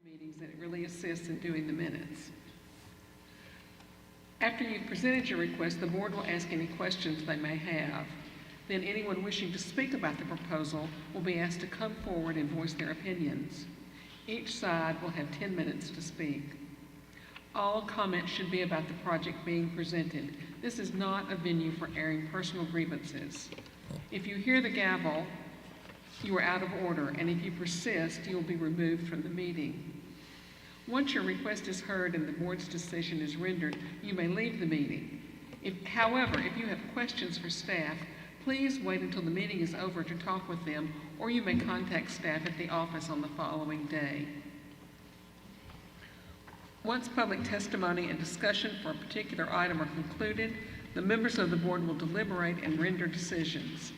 meetings, and it really assists in doing the minutes. After you've presented your request, the board will ask any questions they may have. Then anyone wishing to speak about the proposal will be asked to come forward and voice their opinions. Each side will have 10 minutes to speak. All comments should be about the project being presented. This is not a venue for airing personal grievances. If you hear the gavel, you are out of order, and if you persist, you will be removed from the meeting. Once your request is heard and the board's decision is rendered, you may leave the meeting. However, if you have questions for staff, please wait until the meeting is over to talk with them, or you may contact staff at the office on the following day. Once public testimony and discussion for a particular item are concluded, the members of the board will deliberate and render decisions.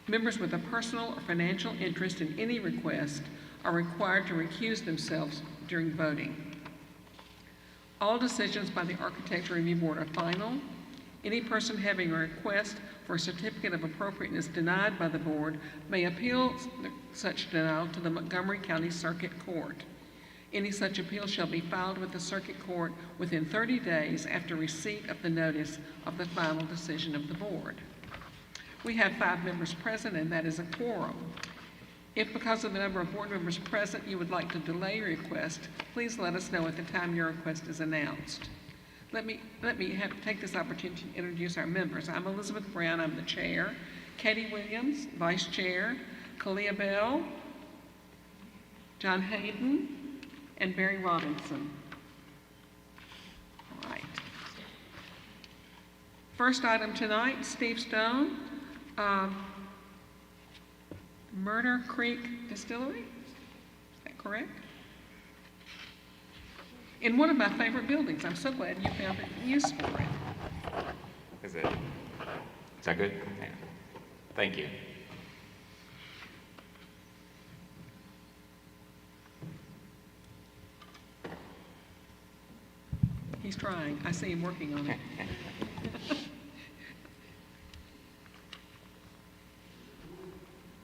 Members with a personal or financial interest in any request are required to recuse themselves during voting. All decisions by the Architecture Review Board are final. Any person having a request for a certificate of appropriateness denied by the board may appeal such denial to the Montgomery County Circuit Court. Any such appeal shall be filed with the Circuit Court within 30 days after receipt of the notice of the final decision of the board. We have 5 members present, and that is a quorum. If because of the number of board members present you would like to delay your request, please let us know at the time your request is announced. Let me take this opportunity to introduce our members. I'm Elizabeth Brown, I'm the chair. Katie Williams, vice chair. Kalia Bell, John Hayden, and Barry Robinson. All right. First item tonight, Steve Stone, Murder Creek Distillery, is that correct? In one of my favorite buildings. I'm so glad you found a use for it. Is that good? Yeah. Thank you. He's trying. I see him working on it.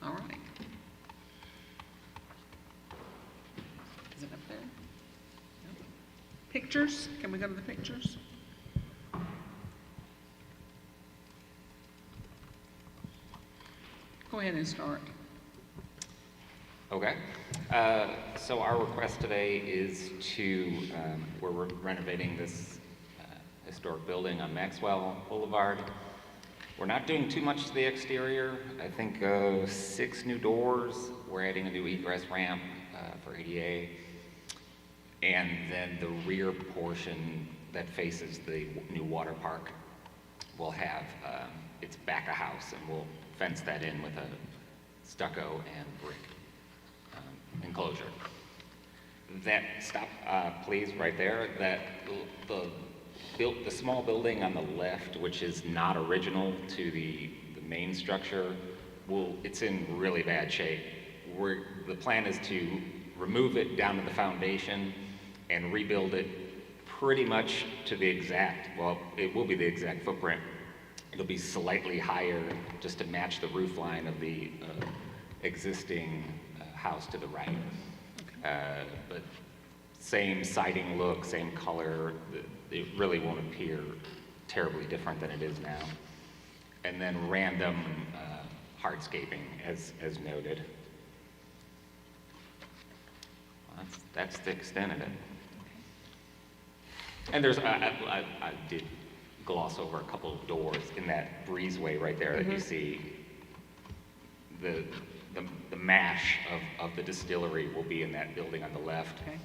All right. Is it up there? No. Pictures? Can we go to the pictures? Go ahead and start. Okay. So our request today is to, we're renovating this historic building on Maxwell Boulevard. We're not doing too much to the exterior. I think 6 new doors. We're adding a new egress ramp for ADA. And then the rear portion that faces the new water park will have its back of house, and we'll fence that in with a stucco and brick enclosure. That, stop, please, right there. That the small building on the left, which is not original to the main structure, it's in really bad shape. The plan is to remove it down to the foundation and rebuild it pretty much to the exact, well, it will be the exact footprint. It'll be slightly higher just to match the roof line of the existing house to the right. But same siding look, same color, it really won't appear terribly different than it is now. And then random hardscaping as noted. Well, that's the extent of it. And there's, I did gloss over a couple of doors in that breezeway right there that you see. The mash of the distillery will be in that building on the left. Okay.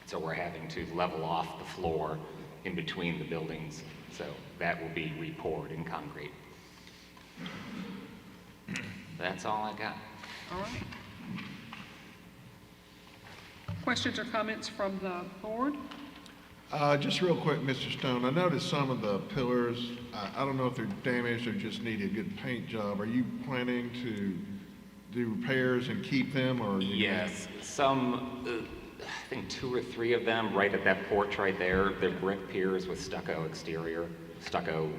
So we're having to level off the floor in between the buildings. So that will be re-poured in concrete. That's all I got. All right. Questions or comments from the board? Just real quick, Mr. Stone, I noticed some of the pillars, I don't know if they're damaged or just need a good paint job. Are you planning to do repairs and keep them, or? Yes, some, I think 2 or 3 of them right at that porch right there. They're brick piers with stucco exterior, stucco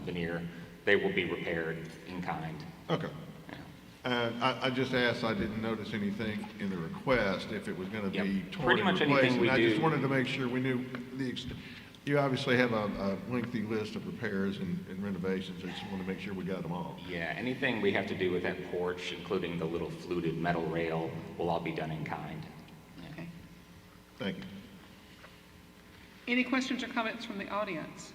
veneer. They will be repaired in kind. Okay. Yeah. I just asked, I didn't notice anything in the request if it was going to Yep. be torn Pretty and much replaced. anything we And I just do- wanted to make sure we knew the extent. You obviously have a lengthy list of repairs and renovations. I just want to make sure we got them all. Yeah, anything we have to do with that porch, including the little fluted metal rail, will all be done in kind. Okay. Thank you. Any questions or comments from the audience?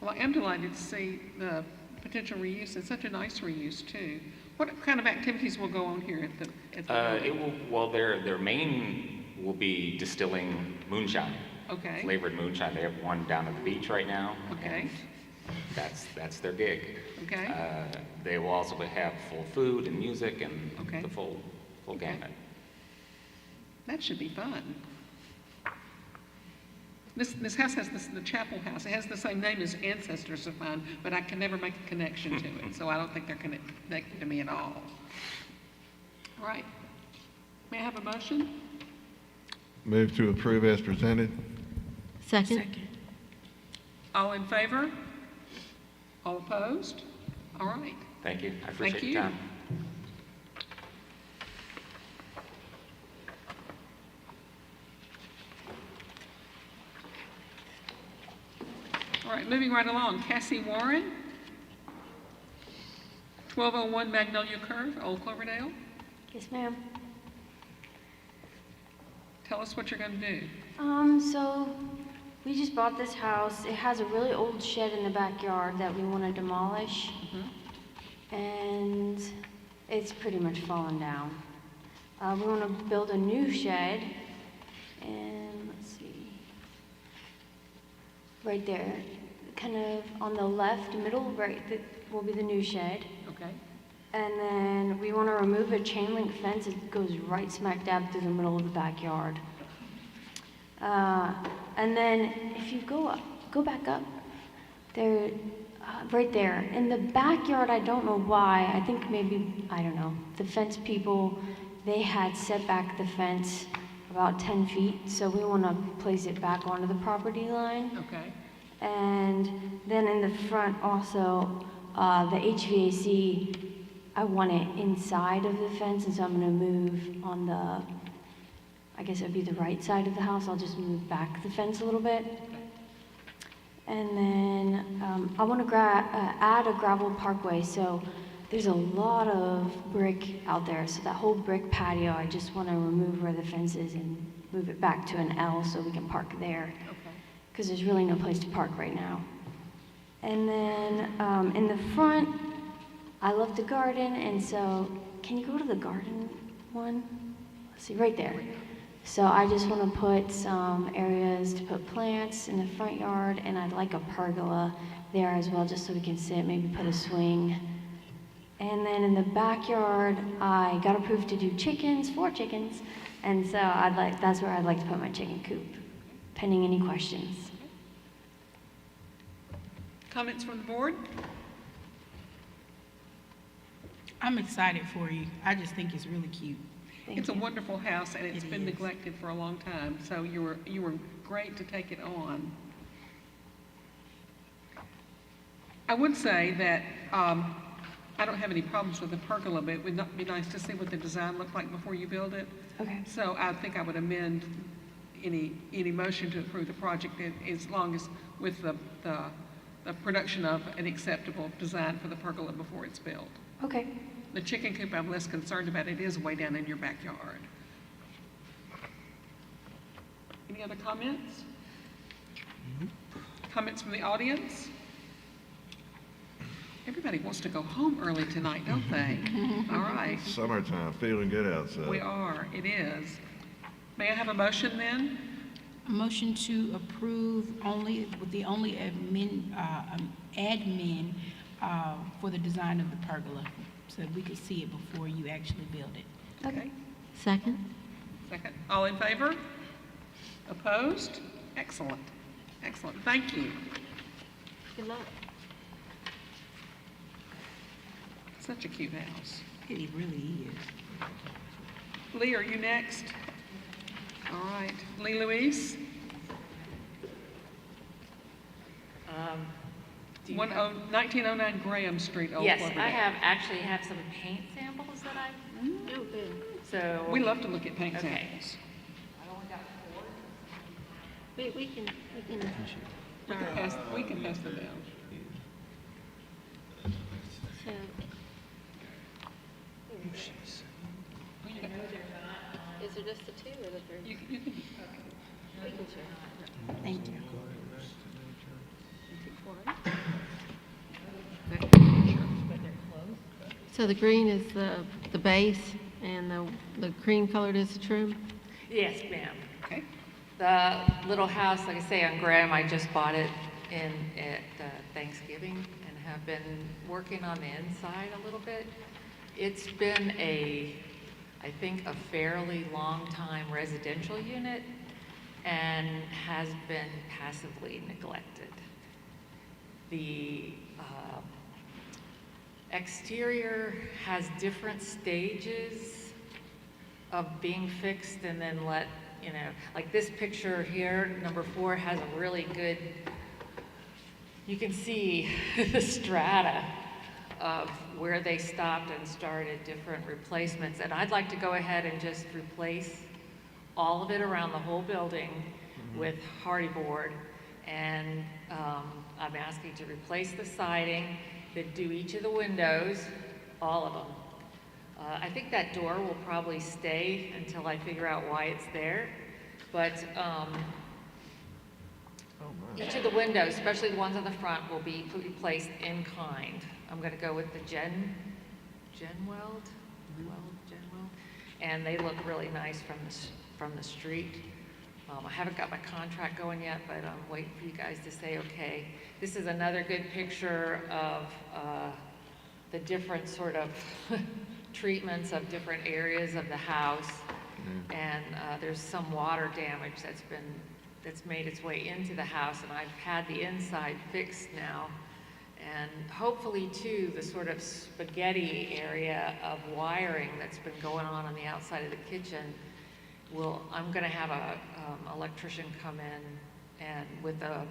Well, I am delighted to see the potential reuse, and such a nice reuse too. What kind of activities will go on here at the It building? will, well, their main will be distilling moonshine, Okay, flavored moonshine. They have one down at the beach right now. Okay. and That's their gig. okay, They will also have full food and music and Okay. the full Okay. gamut. that should be fun. This house has the Chapel House, it has the same name as Ancestors of Mine, but I can never make a connection to it, so I don't think they're connected to me at all. All right, may I have a motion? Move to approve as presented. Second. All in favor? All opposed? All right. Thank you. I Thank appreciate you. your time. All right, moving right along. Cassie Warren, 1201 Magnolia Curve, Old Cloverdale. Yes, ma'am. Tell us what you're going to do. So we just bought this house. It has a really old shed in the backyard that we want to demolish. And it's pretty much fallen down. We want to build a new shed. And let's see. Right there, kind of on the left, middle, right, that will be the new shed. Okay, And then we want to remove a chain link fence. It goes right smack dab through the middle of the backyard. And then if you go back up, there, right there in the backyard. I don't know why. I think maybe, I don't know. The fence people, they had set back the fence about 10 feet, so we want to place it back onto the property line. okay, And then in the front also, the HVAC, I want it inside of the fence, and so I'm gonna move on the, I guess it'd be the right side of the house. I'll just move back the fence a little bit. And then I want to add a gravel parkway, so there's a lot of brick out there. So that whole brick patio, I just want to remove where the fence is and move it back to an L so we can park there. okay. Because there's really no place to park right now. And then in the front, I love to garden, and so can you go to the garden one? Let's see, right there. So I just want to put some areas to put plants in the front yard, and I'd like a pergola there as well, just so we can sit, maybe put a swing. And then in the backyard, I got approved to do chickens, 4 chickens, and so that's where I'd like to put my chicken coop, pending any questions. Comments from the board? I'm excited for you. I just think it's really cute. Thank It's a you. wonderful house, and it's It been is. neglected for a long time, so you were great to take it on. I would say that I don't have any problems with the pergola, but it would not be nice to see what the design looked like before you build it. Okay. So I think I would amend any motion to approve the project as long as with the production of an acceptable design for the pergola before it's built. Okay. The chicken coop I'm less concerned about. It is way down in your backyard. Any other comments? Comments from the audience? Everybody wants to go home early tonight, don't they? All right, Summertime, feeling good outside. we are, it is. May I have a motion then? A motion to approve only, with the only admin for the design of the pergola, so that we could see it before you actually build it. Okay. Second. Second. All in favor? Opposed? Excellent. Excellent. Thank you. Good luck. Such a cute house. It really is. Lee, are you next? All right. Lee Louise? Do you 1909 Graham Street, Old Yes, Cloverdale. I actually have some paint samples that I've, so. We love to look at paint Okay. samples. We can, We can pass them down. so, is there just the two or the three? You can, We can share. Thank you. So the green is the base and the cream colored is the trim? Yes, ma'am. okay. The little house, like I say, on Graham, I just bought it at Thanksgiving and have been working on the inside a little bit. It's been I think, a fairly long time residential unit and has been passively neglected. The exterior has different stages of being fixed and then like this picture here, number 4, has a really good, you can see the strata of where they stopped and started different replacements. And I'd like to go ahead and just replace all of it around the whole building with hardy board. And I'm asking to replace the siding, that do each of the windows, all of them. I think that door will probably stay until I figure out why it's there. But each of the windows, especially the ones on the front, will be replaced in kind. I'm going to go with the Gen Weld, and they look really nice from the street. I haven't got my contract going yet, but I'm waiting for you guys to say okay. This is another good picture of the different sort of treatments of different areas of the house. And there's some water damage that's made its way into the house, and I've had the inside fixed now. And hopefully too, the sort of spaghetti area of wiring that's been going on the outside of the kitchen I'm gonna have a electrician come in and with the,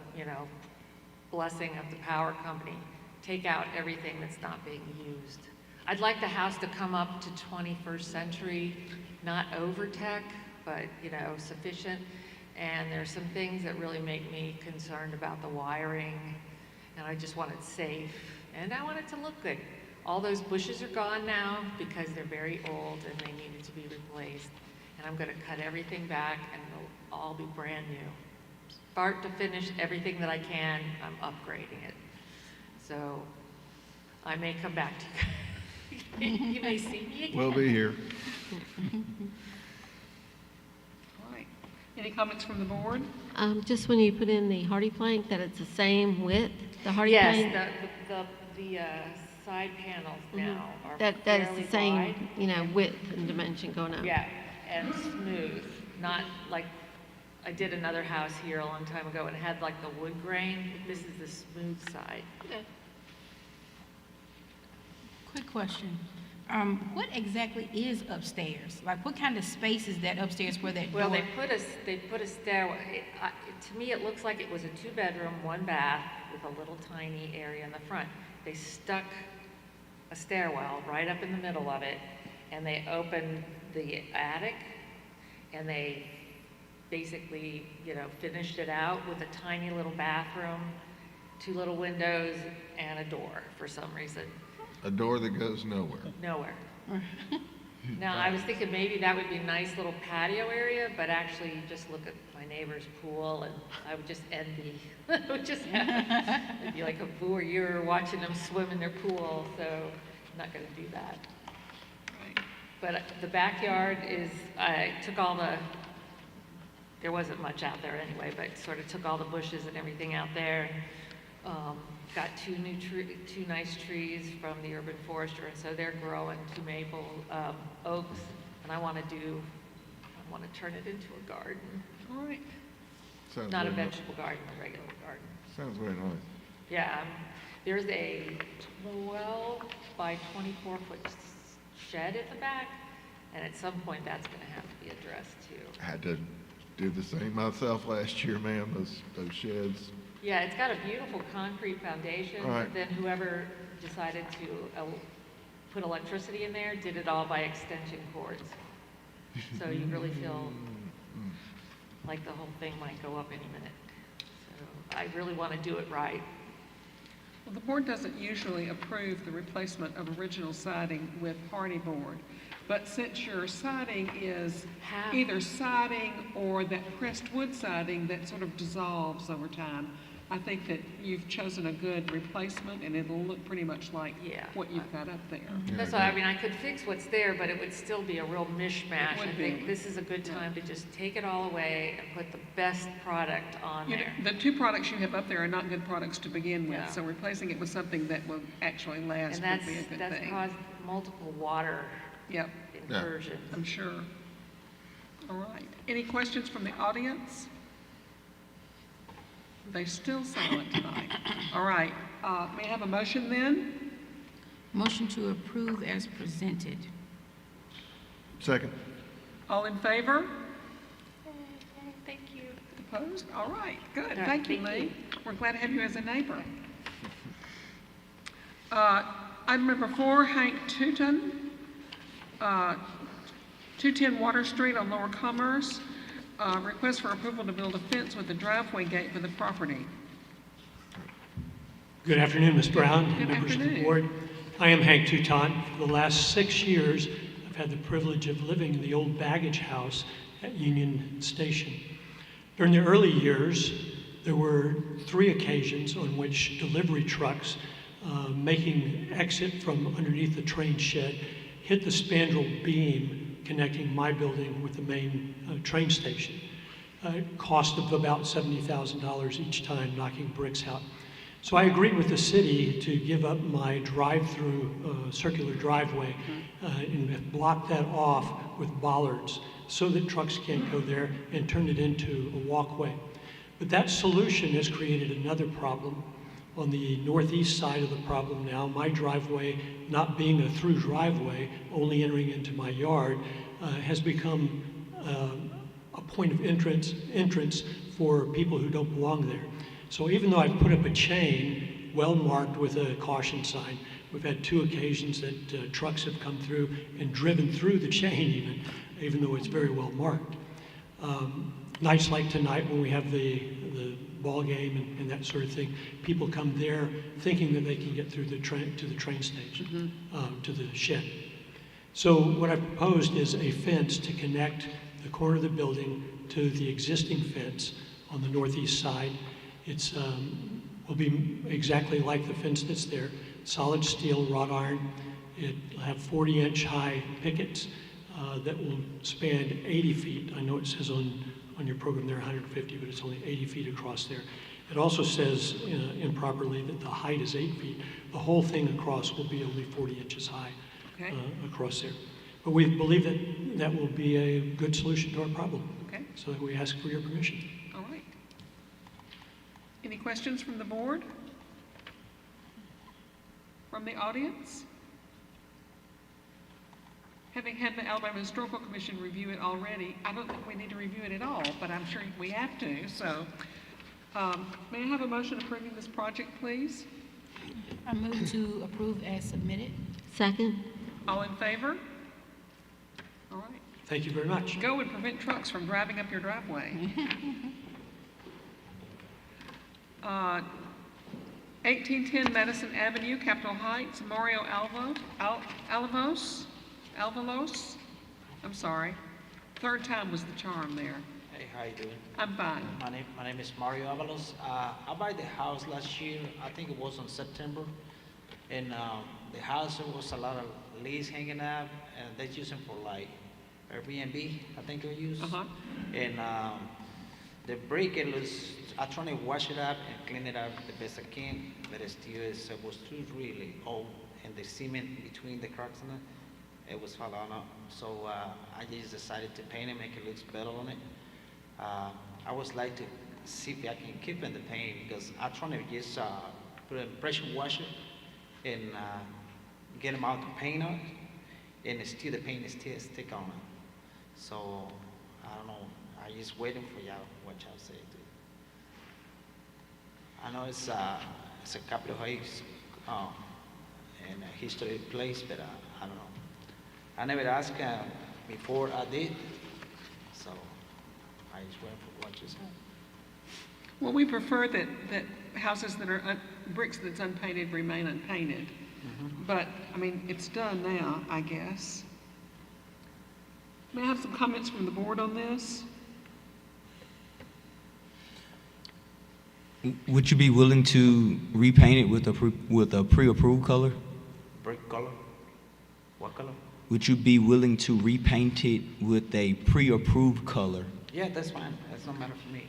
blessing of the power company, take out everything that's not being used. I'd like the house to come up to 21st century, not over tech, but, sufficient. And there's some things that really make me concerned about the wiring, and I just want it safe, and I want it to look good. All those bushes are gone now because they're very old and they needed to be replaced. And I'm gonna cut everything back and it'll all be brand new. Start to finish, everything that I can, I'm upgrading it. So I may come back to you. You may see me again. We'll be here. All right. Any comments from the board? Just when you put in the hardy plank, that it's the same width, the hardy Yes, plank? the side panels now are That is fairly the same, wide. width and dimension going up? Yeah, and smooth, not like, I did another house here a long time ago and it had like the wood grain. This is the smooth side. Quick question. What exactly is upstairs? Like, what kind of space is that upstairs where that door? Well, they put a stairway. To me, it looks like it was a 2-bedroom, 1 bath with a little tiny area in the front. They stuck a stairwell right up in the middle of it, and they opened the attic, and they basically, finished it out with a tiny little bathroom, 2 little windows, and a door for some reason. A door that goes nowhere. Nowhere. Now, I was thinking maybe that would be a nice little patio area, but actually you just look at my neighbor's pool and I would just envy. I would just it'd be like a voyeur watching them swim in their pool, so I'm not gonna do that. Right. But the backyard I took there wasn't much out there anyway, but sort of took all the bushes and everything out there. Got 2 nice trees from the urban forester, and so they're growing 2 maple oaks, and I want to turn it into a garden. All right. Sounds Not a very nice. vegetable garden, a regular garden. Sounds very nice. Yeah, there's a 12 by 24-foot shed at the back, and at some point that's going to have to be addressed too. I had to do the same myself last year, man. Those sheds, Yeah, it's got a beautiful concrete foundation, All right. but then whoever decided to put electricity in there did it all by extension cords. So you really feel like the whole thing might go up any minute. So I really want to do it right. Well, the board doesn't usually approve the replacement of original siding with hardy board, but since your siding is Half. either siding or that pressed wood siding that sort of dissolves over time, I think that you've chosen a good replacement, and it'll look pretty much like Yeah. what you've got up there. That's why, I mean, I could fix what's there, but it would still be a real mishmash. It would I think be. this is a good time to just take it all away and put the best product on You know, there. the two products you have up there are not good products to begin with, Yeah. so replacing it with something that will actually last And would be a good that's thing. caused multiple water Yep, incursions. I'm sure. All right. Any questions from the audience? They still silent tonight. All right. May I have a motion then? Motion to approve as presented. Second. All in favor? Thank you. Opposed? All right, good. All right, Thank you, thank Lee. you. We're glad to have you as a neighbor. Item number 4, Hank Tootin, 210 Water Street on Lower Commerce. Request for approval to build a fence with a driveway gate for the property. Good afternoon, Ms. Brown, Good and members of the afternoon. board. I am Hank Touton. For the last 6 years, I've had the privilege of living in the old baggage house at Union Station. During the early years, there were 3 occasions on which delivery trucks making exit from underneath the train shed hit the spandrel beam connecting my building with the main train station. Cost of about $70,000 each time, knocking bricks out. So I agreed with the city to give up my drive-through circular driveway and block that off with bollards so that trucks can't go there, and turn it into a walkway. But that solution has created another problem. On the northeast side of the problem now, my driveway, not being a through driveway, only entering into my yard, has become a point of entrance for people who don't belong there. So even though I've put up a chain, well marked with a caution sign, we've had 2 occasions that trucks have come through and driven through the chain even though it's very well marked. Nights like tonight when we have the ball game and that sort of thing, people come there thinking that they can get through to the train station, to the shed. So what I've proposed is a fence to connect the corner of the building to the existing fence on the northeast side. It's will be exactly like the fence that's there, solid steel, wrought iron. It'll have 40-inch high pickets that will span 80 feet. I know it says on your program there 150, but it's only 80 feet across there. It also says improperly that the height is 8 feet. The whole thing across will be only 40 inches high across there. But we believe that that will be a good solution to our problem. Okay, So we ask for your permission. all right. Any questions from the board? From the audience? Having had the Alabama Historical Commission review it already, I don't think we need to review it at all, but I'm sure we have to, so. May I have a motion approving this project, please? I move to approve as submitted. Second. All in favor? All right. Thank you very much. Go and prevent trucks from driving up your driveway. 1810 Madison Avenue, Capitol Heights, Mario Alvalos? I'm sorry. 3rd time was the charm there. Hey, how you doing? I'm fine. My name is Mario Avalos. I bought the house last year. I think it was in September. And the house, there was a lot of leaves hanging up, and they use them for like Airbnb, I think they use. Uh-huh. And the brick, I tried to wash it up and clean it up the best I can, but it still was too really old, and the cement between the cracks in it was falling out. So I just decided to paint it, make it look better on it. I was like to see if I can keep in the paint, because I try to just put a pressure washer and get them out to paint on it, and still the paint is still stick on it. So I don't know. I just waiting for y'all what y'all say. I know it's a Capitol Heights and a historic place, but I don't know. I never asked before I did, so I just went for what you said. Well, we prefer that houses that are bricks that's unpainted remain unpainted. But, I mean, it's done now, I guess. May I have some comments from the board on this? Would you be willing to repaint it with a pre-approved color? Brick color? What color? Would you be willing to repaint it with a pre-approved color? Yeah, that's fine. That's no matter for me.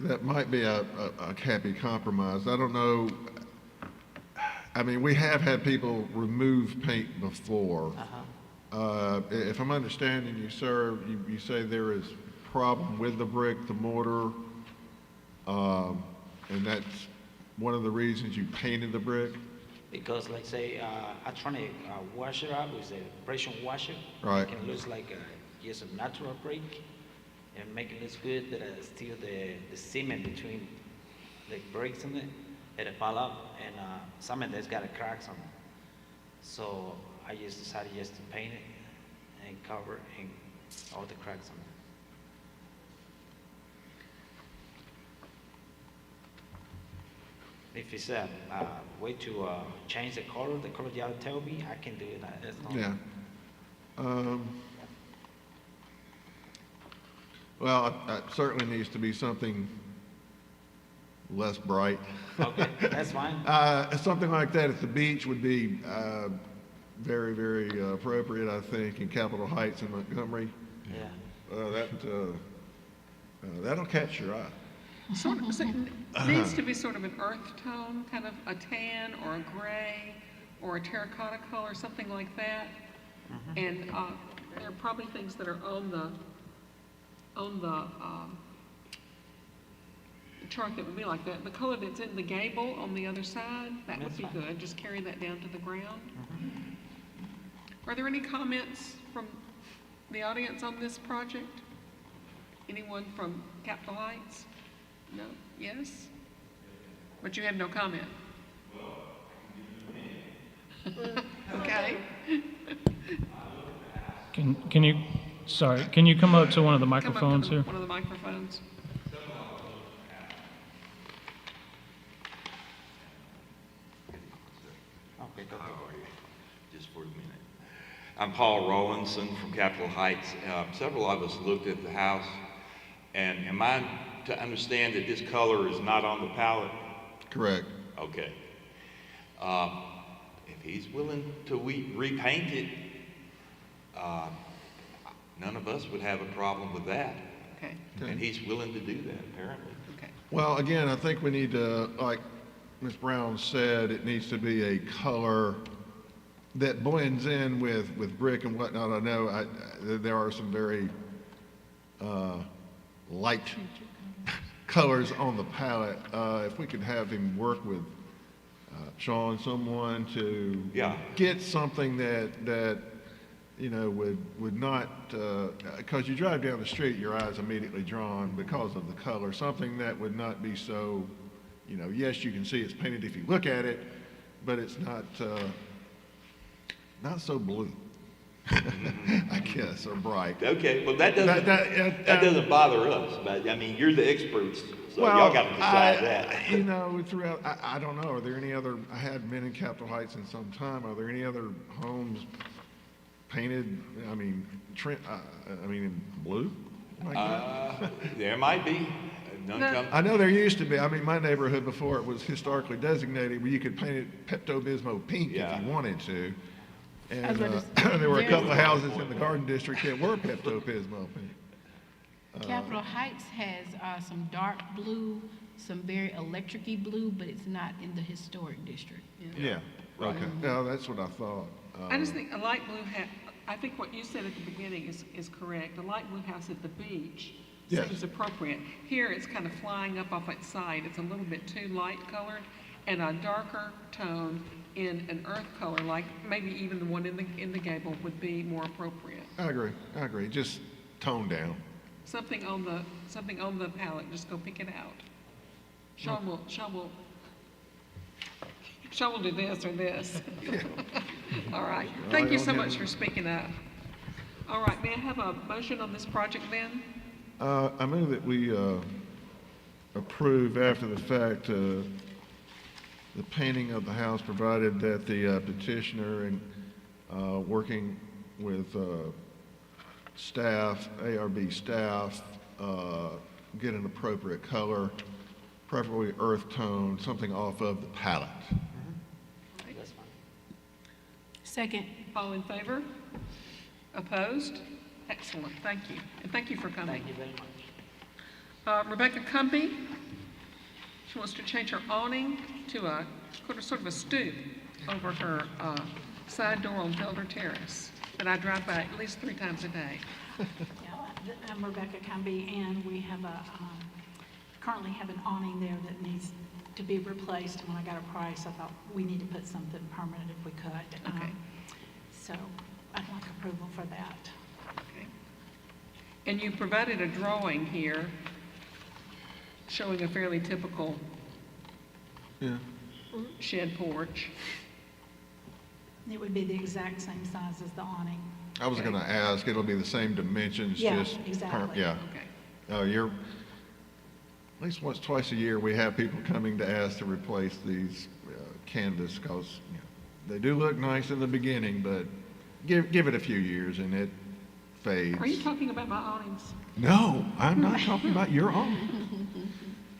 That might be a happy compromise. I don't know. I mean, we have had people remove paint before. If I'm understanding you, sir, you say there is problem with the brick, the mortar, and that's one of the reasons you painted the brick? Because, like, say, I'm trying to wash it out with a pressure washer. Right. It can look like just a natural brick and make it look good, but still the cement between the bricks in it, it'll fall up, and some of that's got a cracks on it. So I just decided just to paint it and cover and all the cracks on it. If it's a way to change the color y'all tell me, I can do it. That's no Yeah. Well, it certainly needs to be something less bright. Okay, that's fine. Something like that at the beach would be very, very appropriate, I think, in Capitol Heights and Montgomery. Yeah. That'll catch your eye. So it needs to be sort of an earth tone, kind of a tan or a gray or a terracotta color, something like that. And there are probably things that are on the chart that would be like that. The color that's in the gable on the other side, that would be good. Just carry that down to the ground. Are there any comments from the audience on this project? Anyone from Capitol Heights? No? Yes? But you have no comment? Okay. Can you come up to one of the microphones here? One of the microphones. Okay, go ahead. How are you? Just for a minute. I'm Paul Rowlandson from Capitol Heights. Several of us looked at the house, and am I to understand that this color is not on the palette? Correct. Okay. If he's willing to repaint it, none of us would have a problem with that. Okay. And he's willing to do that, apparently. Okay. Well, again, I think we need to, like Ms. Brown said, it needs to be a color that blends in with brick and whatnot. I know there are some very light colors on the palette. If we could have him work with Sean, someone to get something that you know would not, because you drive down the street, your eye's immediately drawn because of the color. Something that would not be so, you know, yes, you can see it's painted if you look at it, but it's not so blue. I guess, or bright. Okay, well that doesn't bother us, but I mean, you're the experts, so y'all got to decide that. You know, throughout, I don't know, are there any other, I hadn't been in Capitol Heights in some time, are there any other homes painted, I mean, in blue? Like that? There might be. I know there used to be. I mean, my neighborhood before it was historically designated where you could paint it Pepto-Bismol pink if you wanted to. And there were a couple of houses in the Garden District that were Pepto-Bismol pink. Capitol Heights has some dark blue, some very electric-y blue, but it's not in the historic district. Yeah. Okay. No, that's what I thought. I just think a light blue I think what you said at the beginning is correct. A light blue house at the beach seems appropriate. Here it's kind of flying up off its side. It's a little bit too light colored, and a darker tone in an earth color, like maybe even the one in the gable, would be more appropriate. I agree. Just tone down. Something on the something on the pallet, just go pick it out. Sean will do this or this. All right. Thank you so much for speaking up. All right, may I have a motion on this project then? I move that we approve after the fact the painting of the house, provided that the petitioner and working with staff, ARB staff, get an appropriate color, preferably earth tone, something off of the palette. That's fine. Second. All in favor? Opposed? Excellent, thank you. And thank you for coming. Thank you very much. Rebecca Cumbie, she wants to change her awning to a sort of a stoop over her side door on Felder Terrace that I drive by at least 3 times a day. Yeah, I'm Rebecca Cumbie, and we have currently have an awning there that needs to be replaced. And when I got a price, I thought we need to put something permanent if we could. Okay. So I'd like approval for that. Okay. And you provided a drawing here showing a fairly typical shed porch. It would be the exact same size as the awning. I was going to ask, it'll be the same dimensions, Yeah, just exactly. yeah. Okay. You're at least once, twice a year, we have people coming to ask to replace these canvas because they do look nice in the beginning, but give it a few years and it fades. Are you talking about my awnings? No, I'm not talking about your awning.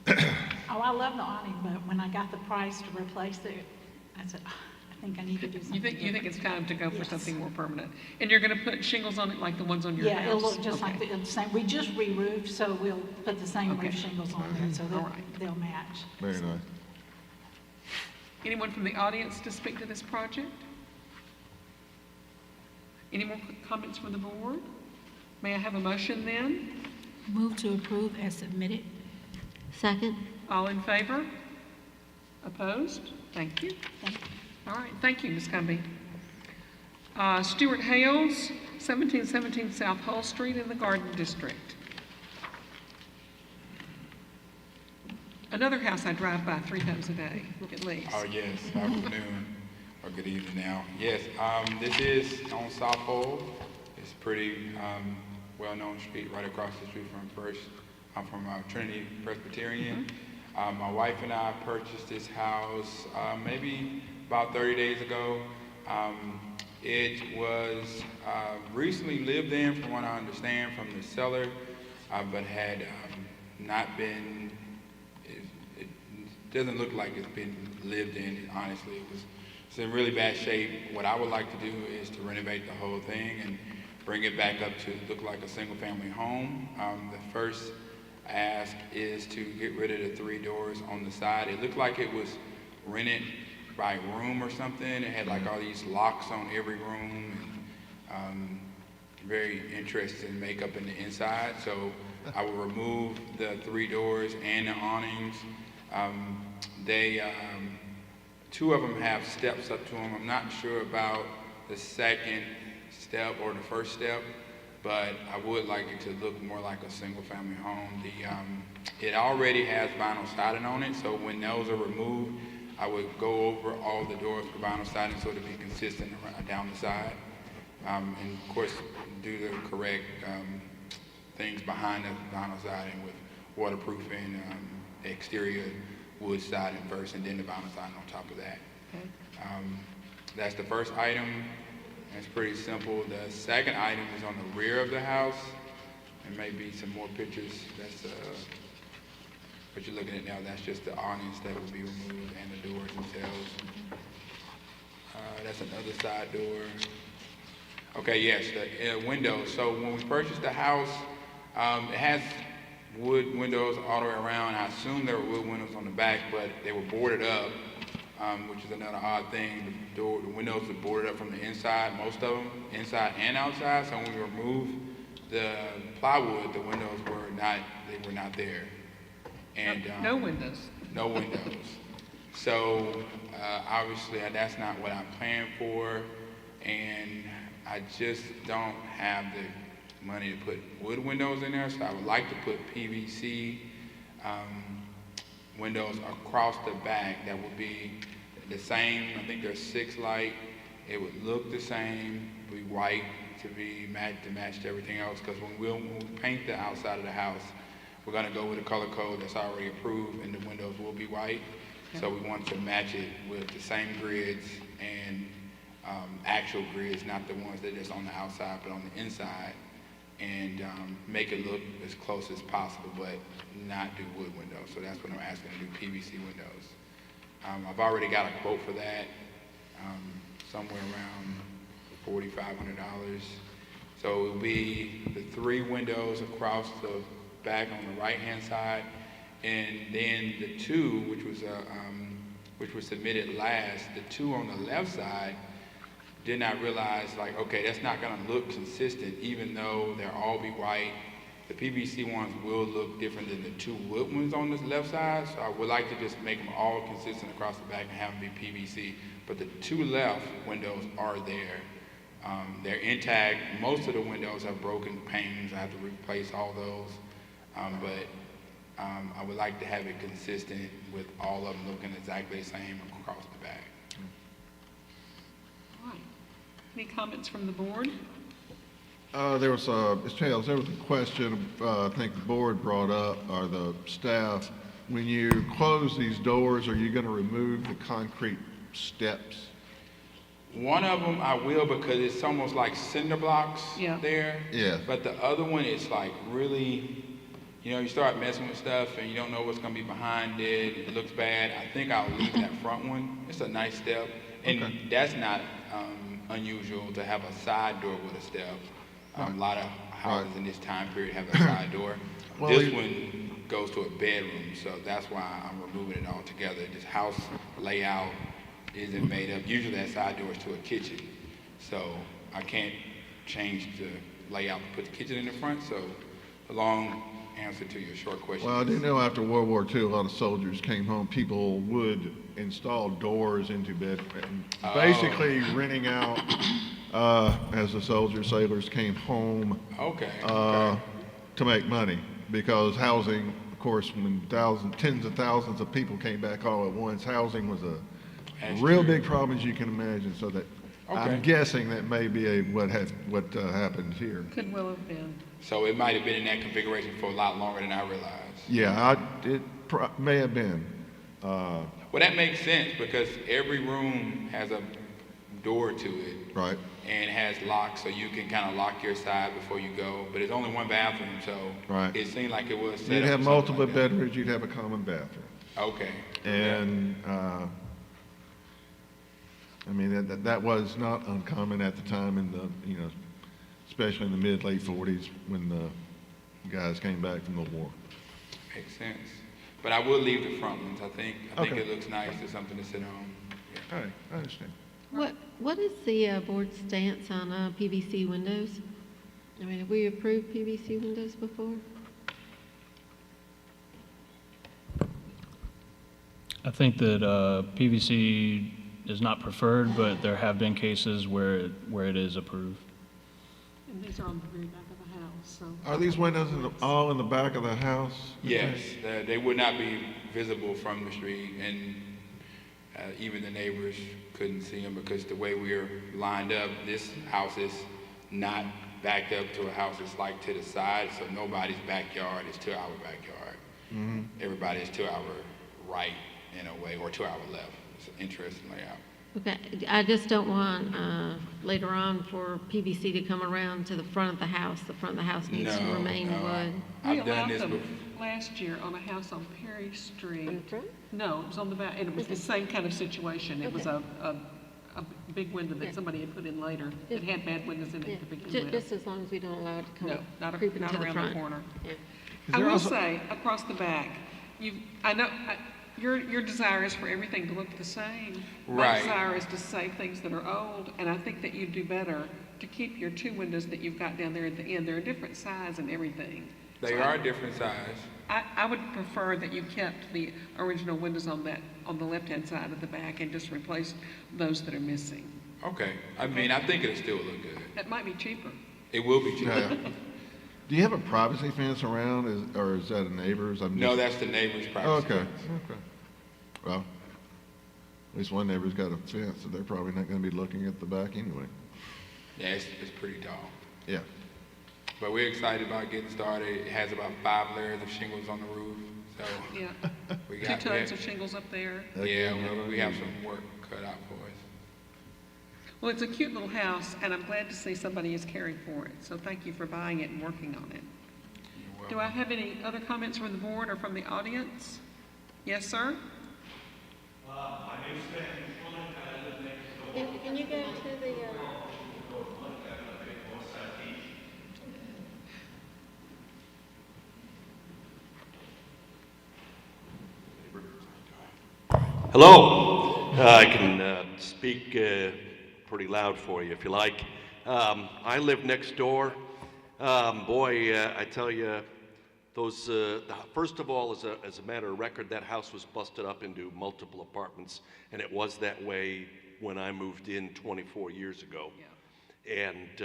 Oh, I love the awning, but when I got the price to replace it, I said, "Oh, I think I need to do something You think it's time to go for Yes. something more permanent? And you're going to put shingles on it like the ones on your house? Yeah, it'll look just Okay. like the same. We just re-roofed, so we'll put the same Okay. roof shingles on there, so All right. they'll match. Very nice. Anyone from the audience to speak to this project? Any more comments from the board? May I have a motion then? Move to approve as submitted. Second? All in favor? Opposed? Thank you. All right, thank you, Ms. Cumbie. Stuart Hales, 1717 South Hull Street in the Garden District. Another house I drive by 3 times a day, at least. Oh, yes, afternoon, or good evening now. Yes, this is on South Hull. It's pretty well-known street right across the street from First. I'm from Trinity Presbyterian. My wife and I purchased this house maybe about 30 days ago. It was recently lived in, from what I understand, from the seller, but had not been, it doesn't look like it's been lived in, honestly. It's in really bad shape. What I would like to do is to renovate the whole thing and bring it back up to look like a single-family home. The first ask is to get rid of the 3 doors on the side. It looked like it was rented by room or something. It had like all these locks on every room, and very interesting makeup in the inside. So I will remove the 3 doors and the awnings. Two of them have steps up to them. I'm not sure about the second step or the first step, but I would like it to look more like a single-family home. It already has vinyl siding on it, so when those are removed, I would go over all the doors with vinyl siding so to be consistent down the side. And of course, do the correct things behind the vinyl siding with waterproofing, exterior wood siding first, and then the vinyl siding on top of that. Okay. That's the first item. It's pretty simple. The second item is on the rear of the house. There may be some more pictures. That's what you're looking at now. That's just the awnings that will be removed and the doors themselves. That's another side door. Okay, yes, the windows. So when we purchased the house, it has wood windows all the way around. I assume there were wood windows on the back, but they were boarded up, which is another odd thing. The windows are boarded up from the inside, most of them, inside and outside. So when we removed the plywood, the windows were not there. And no windows. No windows. So obviously that's not what I planned for, and I just don't have money to put wood windows in there, so I would like to put PVC windows across the back that would be the same. I think there's 6 light. It would look the same, be white to match everything else. Because when we paint the outside of the house, we're going to go with a color code that's already approved, and the windows will be white. Okay. So we want to match it with the same grids and actual grids, not the ones that are just on the outside, but on the inside, and make it look as close as possible, but not do wood windows. So that's what I'm asking to do, PVC windows. I've already got a quote for that, somewhere around $4,500. So it will be the 3 windows across the back on the right-hand side, and then the 2, which was submitted last, the 2 on the left side, did not realize, like, okay, that's not gonna look consistent, even though they'll all be white. The PVC ones will look different than the 2 wood ones on the left side, so I would like to just make them all consistent across the back and have them be PVC. But the 2 left windows are there. They're intact. Most of the windows have broken panes. I have to replace all those. But I would like to have it consistent with all of them looking exactly the same across the back. All right. Any comments from the board? There was Ms. Chales, there was a question I think the board brought up, or the staff. When you close these doors, are you going to remove the concrete steps? One of them I will, because it's almost like cinder blocks there. Yeah. But the other one is like really, you start messing with stuff and you don't know what's going to be behind it. It looks bad. I think I'll leave that front one. It's a nice step. And that's not unusual to have a side door with a step. A lot of houses in this time period have a side door. Well, this one goes to a bedroom, so that's why I'm removing it all together. This house layout isn't made up. Usually that side door is to a kitchen, so I can't change the layout to put the kitchen in the front. So the long answer to your short question. Well, I do know after World War II, a lot of soldiers came home. People would install doors into bed, basically renting out as the sailors came home. To make money, because housing, of course, when tens of thousands of people came back all at once, housing was a real big problem, as you can imagine. So that I'm guessing that may be what happened here. Could well have been. So it might have been in that configuration for a lot longer than I realized. Yeah, it may have been. Well, that makes sense, because every room has a door to it. Right. And has locks, so you can kind of lock your side before you go. But it's only one bathroom, so it seemed like it was set You'd up have multiple bedrooms. You'd have a common bathroom. Okay. And I mean that was not uncommon at the time in the especially in the late 40s when the guys came back from the war. Makes sense. But I will leave the front ones. I think it looks nice. It's something to sit on. Yeah. All right, I understand. What is the board's stance on PVC windows? I mean, have we approved PVC windows before? I think that PVC is not preferred, but there have been cases where it is approved. And these are on the very back of the house. So Are these windows all in the back of the house? Yes, they would not be visible from the street, and even the neighbors couldn't see them, because the way we're lined up, this house is not backed up to a house. It's like to the side, so nobody's backyard is to our backyard. Mm-hmm. Everybody is to our right in a way, or to our left. It's an interesting layout. Okay, I just don't want later on for PVC to come around to the front of the house. The front of the house needs to remain wood. We allowed them last year on a house on Perry Street. No, it was on the back, and it was the same kind of situation. It was a big window that somebody had put in later. It had bad windows in it to begin with. Just as long as we don't allow it to come not creeping to the around front. the corner. Yeah. I will say, across the back, I know your desire is for everything to look the same. My desire is to save things that are old, and I think that you'd do better to keep your 2 windows that you've got down there at the end. They're a different size and everything. They are different size. I would prefer that you kept the original windows on the left-hand side of the back and just replaced those that are missing. Okay. I mean, I think it'll still look good. That might be cheaper. It will be cheaper. Do you have a privacy fence around, or is that a neighbor's? No, that's the neighbor's Oh, privacy. okay, okay. Well, at least one neighbor's got a fence, so they're probably not gonna be looking at the back anyway. Yeah, it's pretty tall. Yeah. But we're excited about getting started. It has about 5 layers of shingles on the roof, so Yeah. we 2 got tons of shingles up there. Yeah, we have some work cut out for us. Well, it's a cute little house, and I'm glad to see somebody is caring for it. So thank you for buying it and working on it. Do I have any other comments from the board or from the audience? Yes, sir? My name's Ben. I live next door. Can you go to the, Hello. I can speak pretty loud for you if you like. I live next door. Boy, I tell you, those. First of all, as a matter of record, that house was busted up into multiple apartments, and it was that way when I moved in 24 years ago. Yeah. And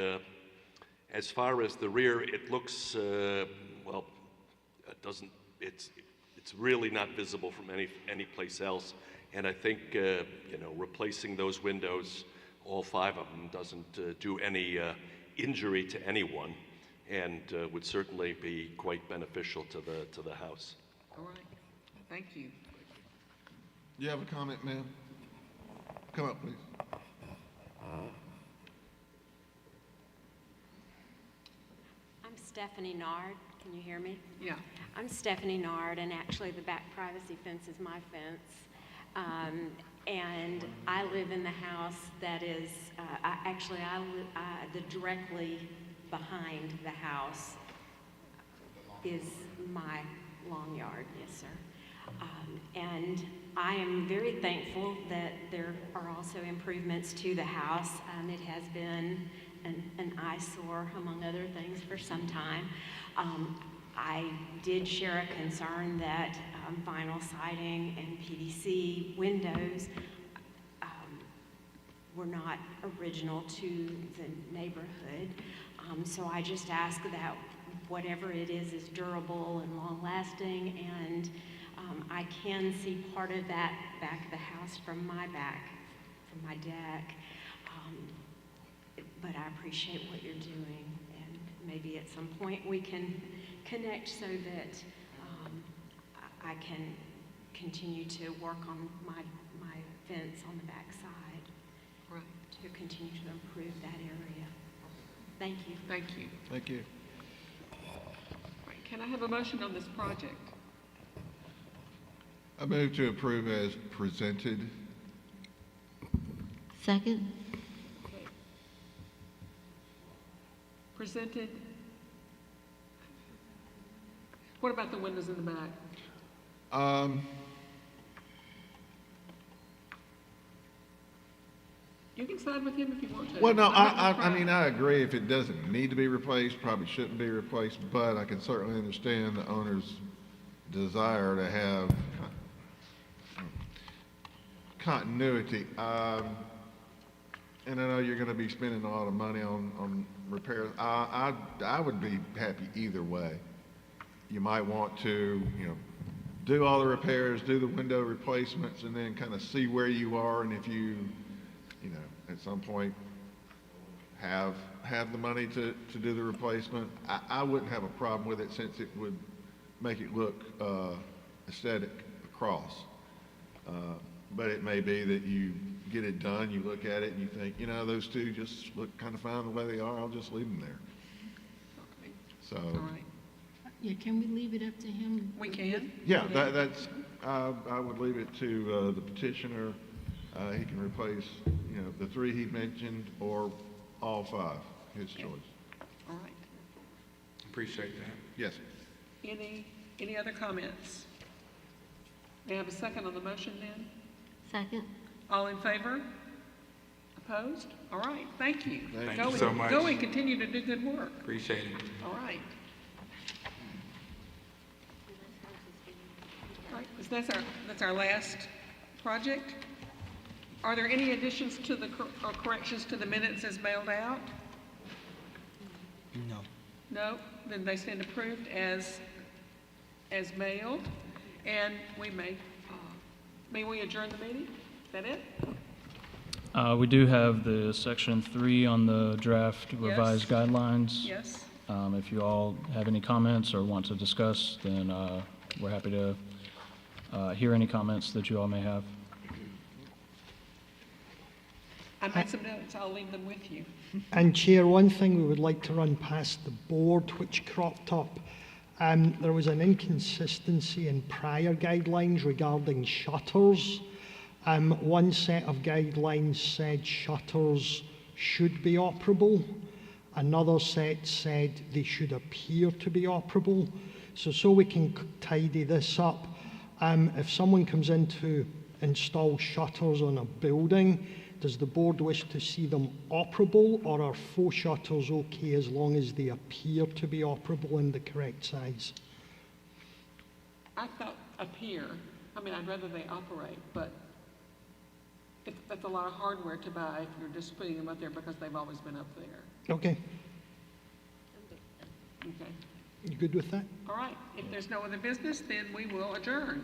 as far as the rear, it looks well. It doesn't. It's really not visible from any place else. And I think, replacing those windows, all 5 of them, doesn't do any injury to anyone, and would certainly be quite beneficial to the house. All right. Thank you. You have a comment, ma'am? Come up, please. I'm Stephanie Nard. Can you hear me? Yeah. I'm Stephanie Nard, and actually the back privacy fence is my fence. And I live in the house that is, the directly behind the house is my long yard, yes, sir. And I am very thankful that there are also improvements to the house. It has been an eyesore, among other things, for some time. I did share a concern that vinyl siding and PVC windows were not original to the neighborhood. So I just ask that whatever it is durable and long-lasting, and I can see part of that back of the house from my deck. But I appreciate what you're doing, and maybe at some point we can connect so that I can continue to work on my fence on the back side, right, to continue to improve that area. Thank you. Thank you. Thank you. Right. Can I have a motion on this project? I move to approve as presented. second? Presented. What about the windows in the back? You can side with him if you want to. Well, no, I'm not I mean, I agree. If it doesn't need to be replaced, probably shouldn't be replaced, but I can certainly understand the owner's desire to have continuity. And I know you're gonna be spending a lot of money on repairs. I would be happy either way. You might want to, do all the repairs, do the window replacements, and then kind of see where you are, and if you, at some point have the money to do the replacement. I wouldn't have a problem with it, since it would make it look aesthetic across. But it may be that you get it done, you look at it, and you think, those two just look kind of fine the way they are, I'll just leave them there. Okay. So. All right. Yeah, can we leave it up to him? We can. Yeah, that's, I would leave it to the petitioner. He can replace, the 3 he mentioned, or all 5, his choice. All right. Appreciate that. Yes. Any other comments? May I have a second on the motion then? Second? All in favor? Opposed? All right, thank you. Thank you so much. Go and continue to do good work. Appreciate it. All right. All right, that's our last project. Are there any additions to or corrections to the minutes as mailed out? No. No? then they stand approved as mailed, and may we adjourn the meeting? Is that it? We do have the section 3 on the draft revised guidelines. Yes. If you all have any comments or want to discuss, then we're happy to hear any comments that you all may have. I made some notes. I'll leave them with you. And Chair, one thing we would like to run past the board which cropped up. There was an inconsistency in prior guidelines regarding shutters. One set of guidelines said shutters should be operable. Another set said they should appear to be operable. So we can tidy this up. If someone comes in to install shutters on a building, does the board wish to see them operable, or are 4 shutters okay as long as they appear to be operable in the correct size? I thought appear. I mean, I'd rather they operate, but that's a lot of hardware to buy if you're just putting them up there because they've always been up there. Okay. Okay. You good with that? All right. If there's no other business, then we will adjourn.